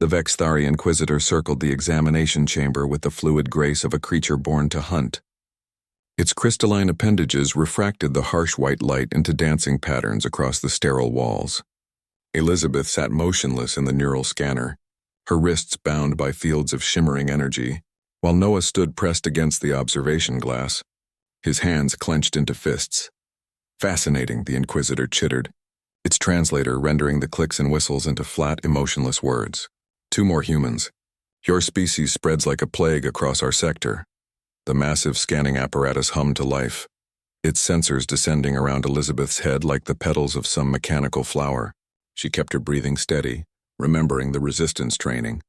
The Vexthari Inquisitor circled the examination chamber with the fluid grace of a creature born to hunt. Its crystalline appendages refracted the harsh white light into dancing patterns across the sterile walls. Elizabeth sat motionless in the neural scanner, her wrists bound by fields of shimmering energy, while Noah stood pressed against the observation glass, his hands clenched into fists. Fascinating, the Inquisitor chittered, its translator rendering the clicks and whistles into flat, emotionless words. 2 more humans. Your species spreads like a plague across our sector. The massive scanning apparatus hummed to life, its sensors descending around Elizabeth's head like the petals of some mechanical flower. She kept her breathing steady, remembering the resistance training.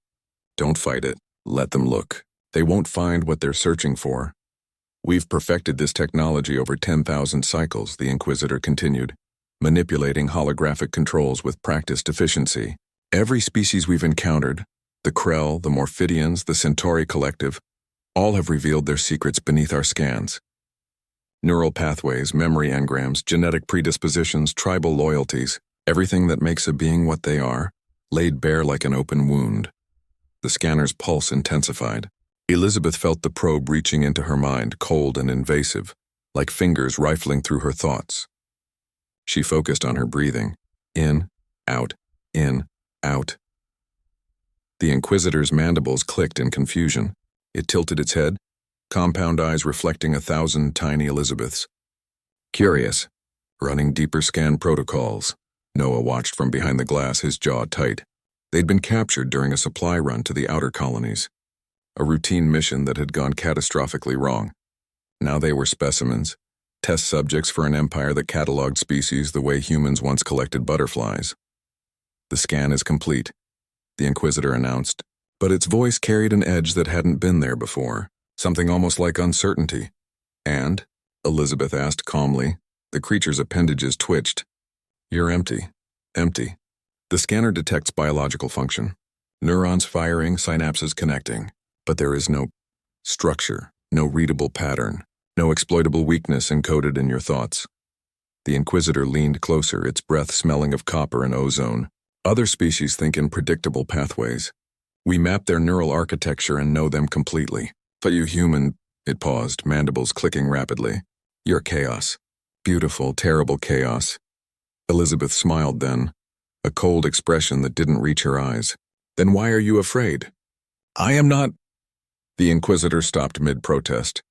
Don't fight it. Let them look. They won't find what they're searching for. We've perfected this technology over 10,000 cycles, the Inquisitor continued, manipulating holographic controls with practiced efficiency. Every species we've encountered, the Krell, the Morphidians, the Centauri Collective, all have revealed their secrets beneath our scans. Neural pathways, memory engrams, genetic predispositions, tribal loyalties, everything that makes a being what they are, laid bare like an open wound. The scanner's pulse intensified. Elizabeth felt the probe reaching into her mind, cold and invasive, like fingers rifling through her thoughts. She focused on her breathing. In, out, in, out. The Inquisitor's mandibles clicked in confusion. It tilted its head, compound eyes reflecting 1,000 tiny Elizabeths. Curious, running deeper scan protocols. Noah watched from behind the glass, his jaw tight. They'd been captured during a supply run to the outer colonies. A routine mission that had gone catastrophically wrong. Now they were specimens, test subjects for an empire that cataloged species the way humans once collected butterflies. The scan is complete, the Inquisitor announced, but its voice carried an edge that hadn't been there before, something almost like uncertainty. And, Elizabeth asked calmly, the creature's appendages twitched. You're empty. Empty. The scanner detects biological function. Neurons firing, synapses connecting. But there is no structure, no readable pattern, no exploitable weakness encoded in your thoughts. The Inquisitor leaned closer, its breath smelling of copper and ozone. Other species think in predictable pathways. We map their neural architecture and know them completely. But you human, it paused, mandibles clicking rapidly. You're chaos. Beautiful, terrible chaos. Elizabeth smiled then, a cold expression that didn't reach her eyes. Then why are you afraid? I am not. The Inquisitor stopped mid-protest.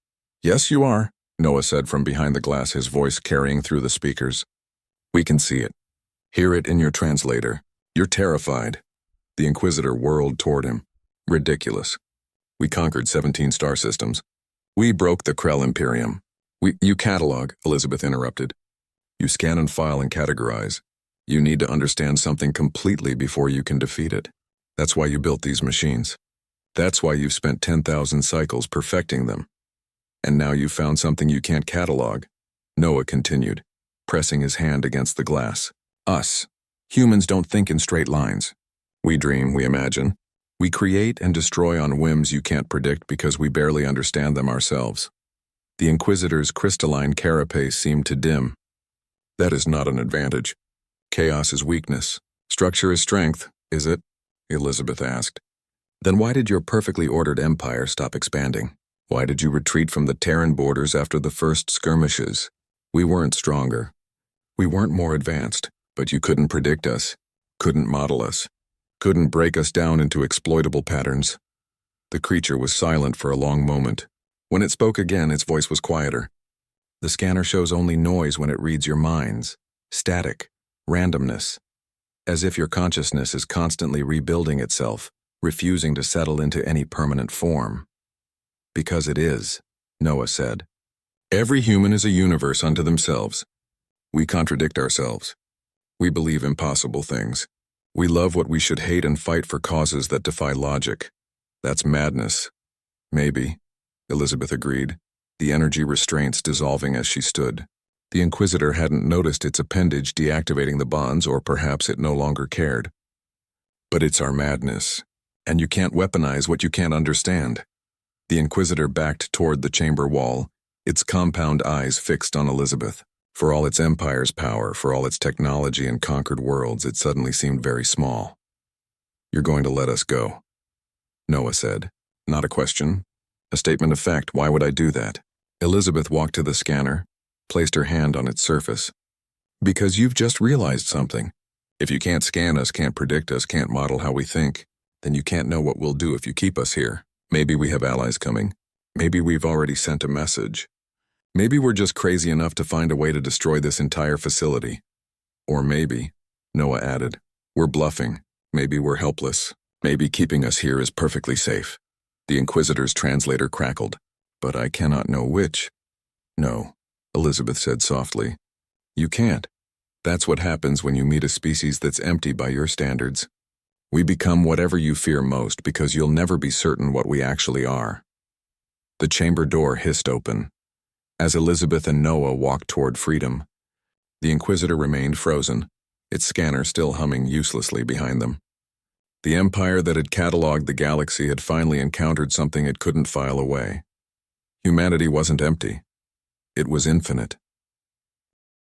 Yes, you are, Noah said from behind the glass, his voice carrying through the speakers. We can see it. Hear it in your translator. You're terrified. The Inquisitor whirled toward him. Ridiculous. We conquered 17 star systems. We broke the Krell Imperium. You catalog, Elizabeth interrupted. You scan and file and categorize. You need to understand something completely before you can defeat it. That's why you built these machines. That's why you've spent 10,000 cycles perfecting them. And now you've found something you can't catalog. Noah continued, pressing his hand against the glass. Us. Humans don't think in straight lines. We dream, we imagine. We create and destroy on whims you can't predict because we barely understand them ourselves. The Inquisitor's crystalline carapace seemed to dim. That is not an advantage. Chaos is weakness. Structure is strength, is it? Elizabeth asked. Then why did your perfectly ordered empire stop expanding? Why did you retreat from the Terran borders after the first skirmishes? We weren't stronger. We weren't more advanced, but you couldn't predict us, couldn't model us, couldn't break us down into exploitable patterns. The creature was silent for a long moment. When it spoke again, its voice was quieter. The scanner shows only noise when it reads your minds, static, randomness, as if your consciousness is constantly rebuilding itself, refusing to settle into any permanent form. Because it is, Noah said. Every human is a universe unto themselves. We contradict ourselves. We believe impossible things. We love what we should hate and fight for causes that defy logic. That's madness. Maybe, Elizabeth agreed, the energy restraints dissolving as she stood. The Inquisitor hadn't noticed its appendage deactivating the bonds, or perhaps it no longer cared. But it's our madness, and you can't weaponize what you can't understand. The Inquisitor backed toward the chamber wall, its compound eyes fixed on Elizabeth. For all its empire's power, for all its technology and conquered worlds, it suddenly seemed very small. You're going to let us go, Noah said. Not a question. A statement of fact. Why would I do that? Elizabeth walked to the scanner, placed her hand on its surface. Because you've just realized something. If you can't scan us, can't predict us, can't model how we think, then you can't know what we'll do if you keep us here. Maybe we have allies coming. Maybe we've already sent a message. Maybe we're just crazy enough to find a way to destroy this entire facility. Or maybe, Noah added, we're bluffing. Maybe we're helpless. Maybe keeping us here is perfectly safe. The Inquisitor's translator crackled. But I cannot know which. No, Elizabeth said softly. You can't. That's what happens when you meet a species that's empty by your standards. We become whatever you fear most because you'll never be certain what we actually are. The chamber door hissed open. As Elizabeth and Noah walked toward freedom, the Inquisitor remained frozen, its scanner still humming uselessly behind them. The empire that had cataloged the galaxy had finally encountered something it couldn't file away. Humanity wasn't empty. It was infinite.